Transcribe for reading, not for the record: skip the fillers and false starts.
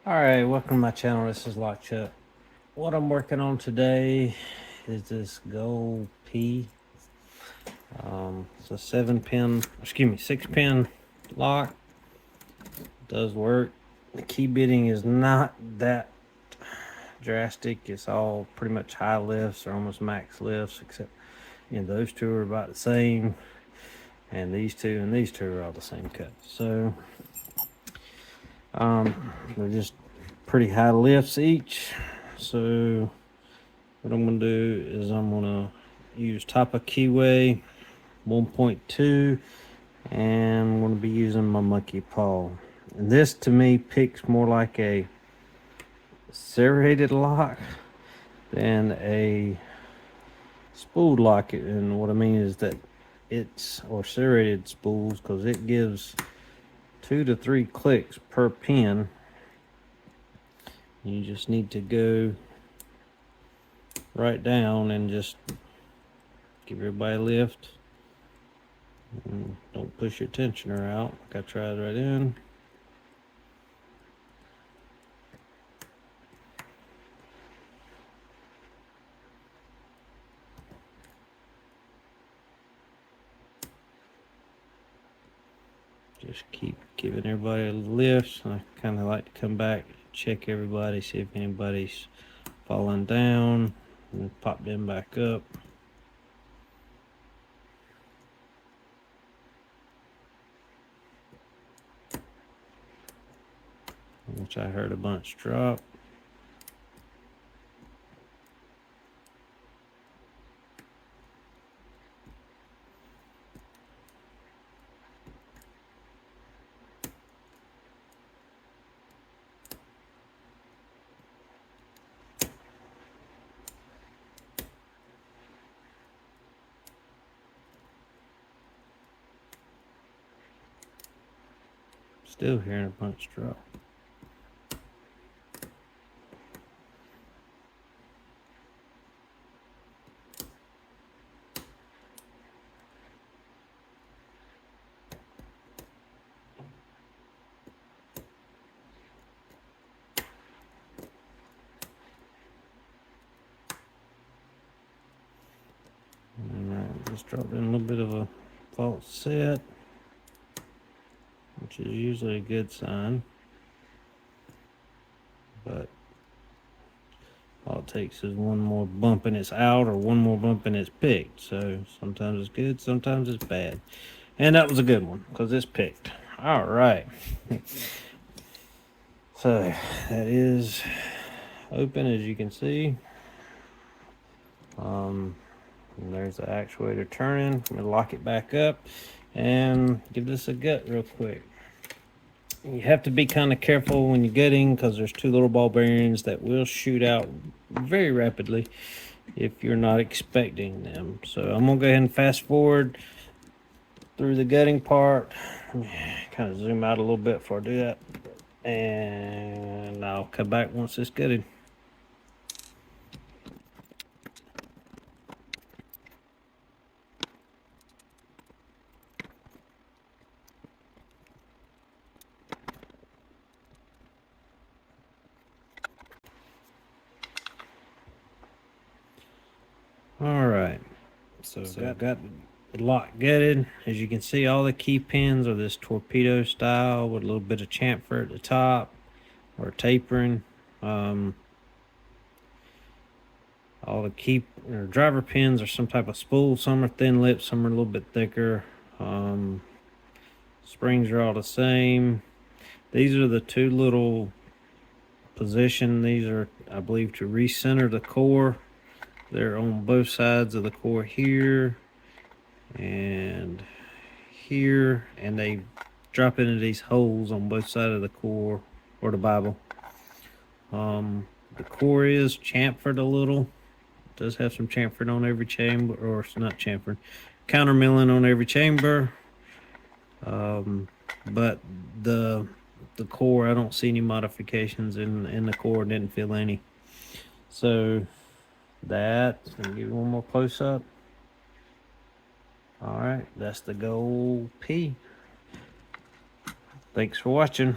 Alright, welcome to my channel. This is LockChuck. What I'm working on today is this Gold P. It's a 6-pin lock. It does work. The key bitting is not that drastic. It's all pretty much high lifts or almost max lifts, except those two are about the same, and these two are all the same cut. So they're just pretty high lifts each. So what I'm gonna do is I'm gonna use Tapa Keyway 1.2, and I'm gonna be using my monkey paw. And this to me picks more like a serrated lock than a spooled lock. And what I mean is that or serrated spools, because it gives 2 to 3 clicks per pin. You just need to go right down and just give everybody a lift. And don't push your tensioner out. Like I tried right in. Just keep giving everybody a lift. I kind of like to come back, check everybody, see if anybody's falling down, and pop them back up. Which I heard a bunch drop. Still hearing a bunch drop. Just dropped in a little bit of a false set, which is usually a good sign, but all it takes is one more bump and it's out, or one more bump and it's picked. So sometimes it's good, sometimes it's bad, and that was a good one because it's picked. All right. So that is open, as you can see. And there's the actuator turning. I'm gonna lock it back up and give this a gut real quick. You have to be kind of careful when you're gutting, because there's 2 little ball bearings that will shoot out very rapidly if you're not expecting them. So I'm gonna go ahead and fast forward through the gutting part. Kind of zoom out a little bit before I do that, and I'll come back once it's gutted. All right, so I've got the lock gutted. As you can see, all the key pins are this torpedo style with a little bit of chamfer at the top, or tapering. All the key or driver pins are some type of spool. Some are thin lipped, some are a little bit thicker. Springs are all the same. These are the 2 little position. These are, I believe, to recenter the core. They're on both sides of the core here and here, and they drop into these holes on both sides of the core, or the Bible. The core is chamfered a little. It does have some chamfering on every chamber, or it's not chamfered, counter milling on every chamber. But the core, I don't see any modifications in the core. Didn't feel any. So that, let me give you one more close up. All right, that's the Gold P. Thanks for watching.